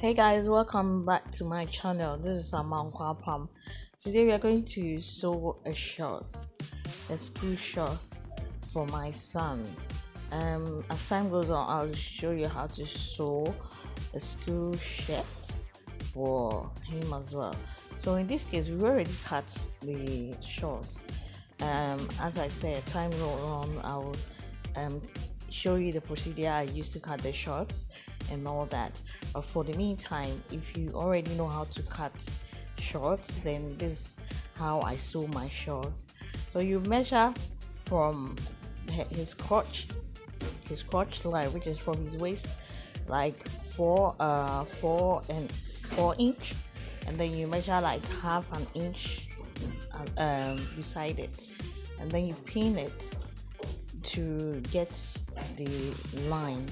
Hey guys, welcome back to my channel. This is Amankwa Pam. Today we are going to sew a school shorts for my son. As time goes on, I'll show you how to sew a school shirt for him as well. So in this case, we've already cut the shorts. As I said, time goes on, I will show you the procedure I used to cut the shorts and all that. But for the meantime, if you already know how to cut shorts, then this is how I sew my shorts. So you measure from his crotch line, which is from his waist, like 4 inch, and then you measure like half an inch beside it, and then you pin it to get the line.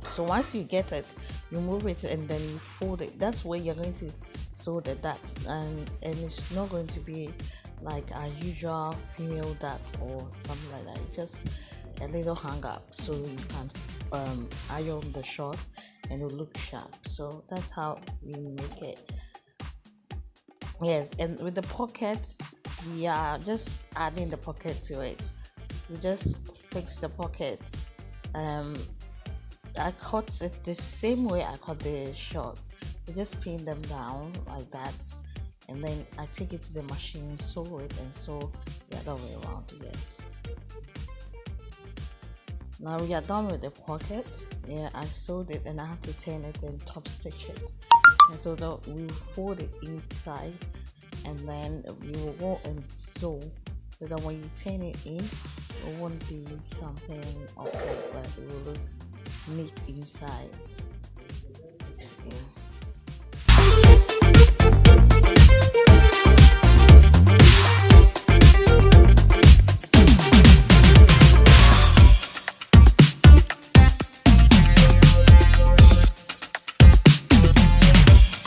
So once you get it, you move it and then you fold it. That's where you're going to sew the dots, and it's not going to be like a usual female dot or something like that. It's just a little hang up so you can iron the shorts and it will look sharp. So that's how we make it. Yes, and with the pockets, we are just adding the pocket to it. We just fix the pockets. I cut it the same way I cut the shorts. We just pin them down like that, and then I take it to the machine, sew it, and sew the other way around. Yes. Now we are done with the pocket. Yeah, I sewed it and I have to turn it and top stitch it. And so that we fold it inside, and then we will go and sew so that when you turn it in, it won't be something awkward, but it will look neat inside.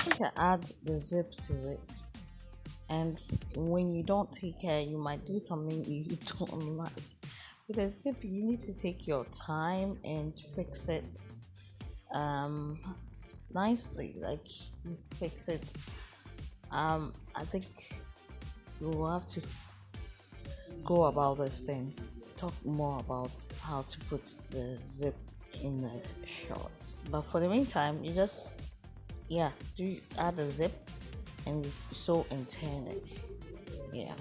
You can add the zip to it, and when you don't take care, you might do something you don't like. With a zip, you need to take your time and fix it nicely. Like you fix it. I think you will have to go about these things. Talk more about how to put the zip in the shorts. But for the meantime, you just do add a zip and you sew and turn it. Yeah.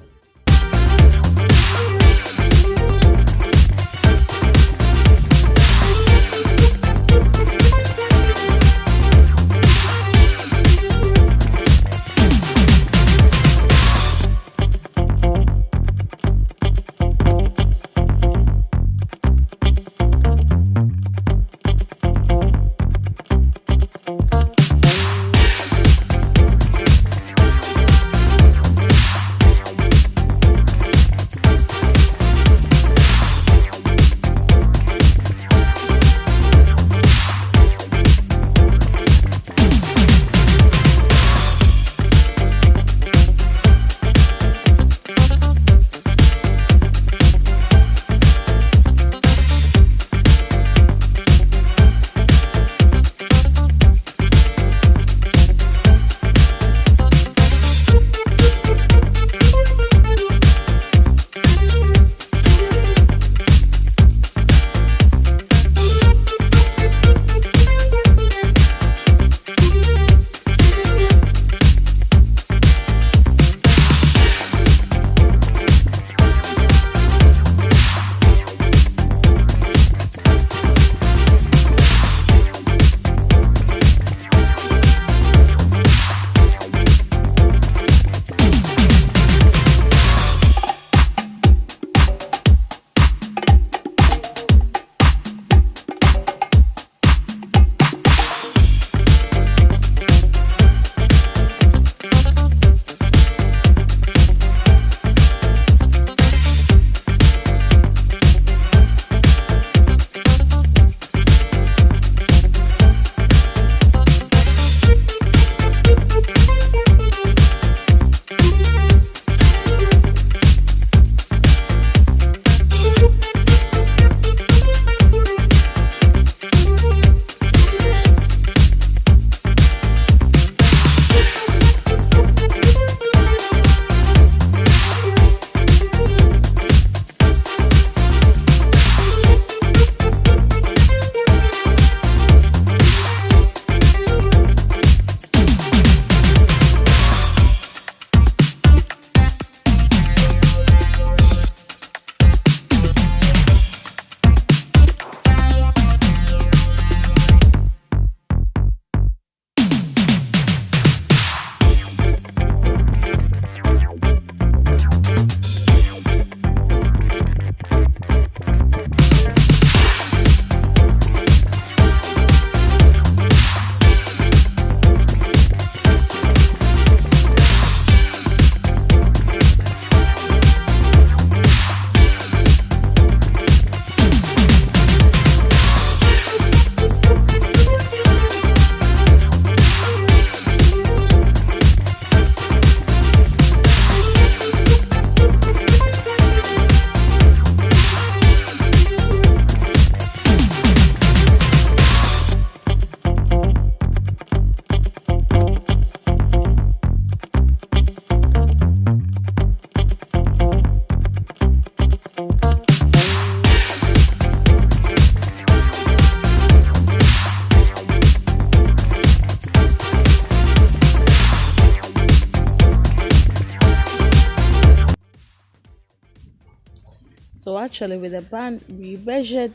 actually with the band we measured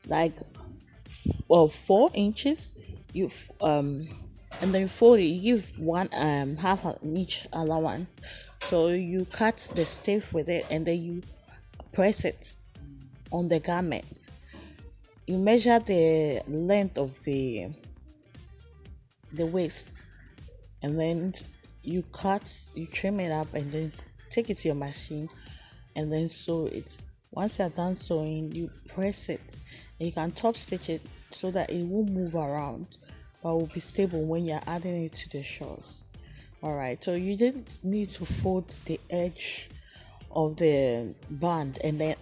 like 4 inches. You and then you fold it, you give one half of each allowance. So you cut the stiff with it and then you press it on the garment. You measure the length of the waist, and then you trim it up, and then take it to your machine and then sew it. Once you're done sewing, you press it and you can top stitch it so that it won't move around but will be stable when you're adding it to the shorts. All right, so you just need to fold the edge of the band and then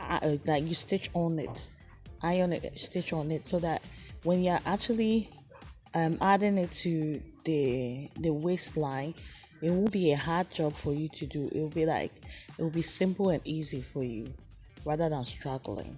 like you stitch on it, iron it, stitch on it, so that when you're actually adding it to the waistline, it won't be a hard job for you to do. It will be simple and easy for you rather than struggling.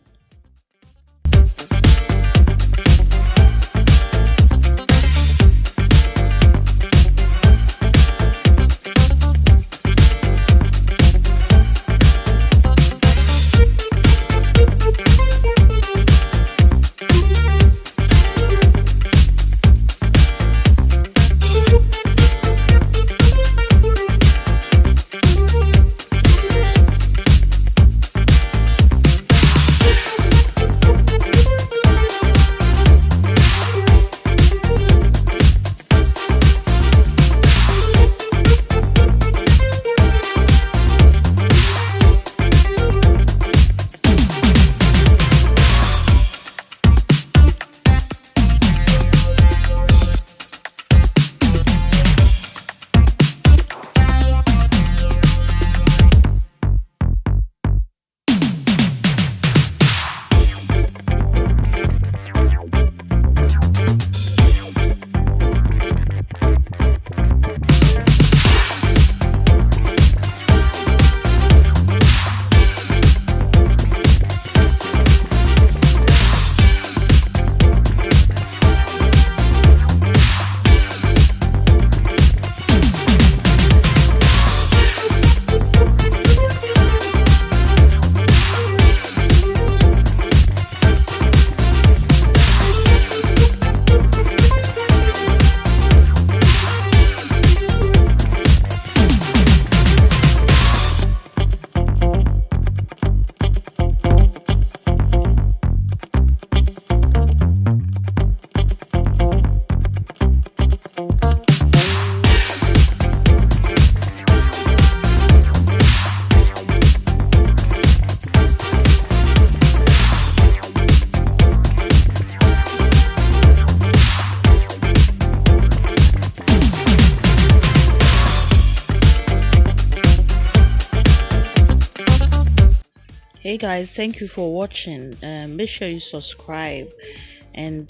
Hey guys, thank you for watching. Make sure you subscribe and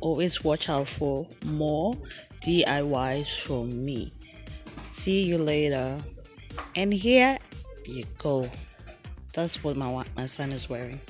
always watch out for more DIYs from me. See you later. And here you go. That's what my son is wearing.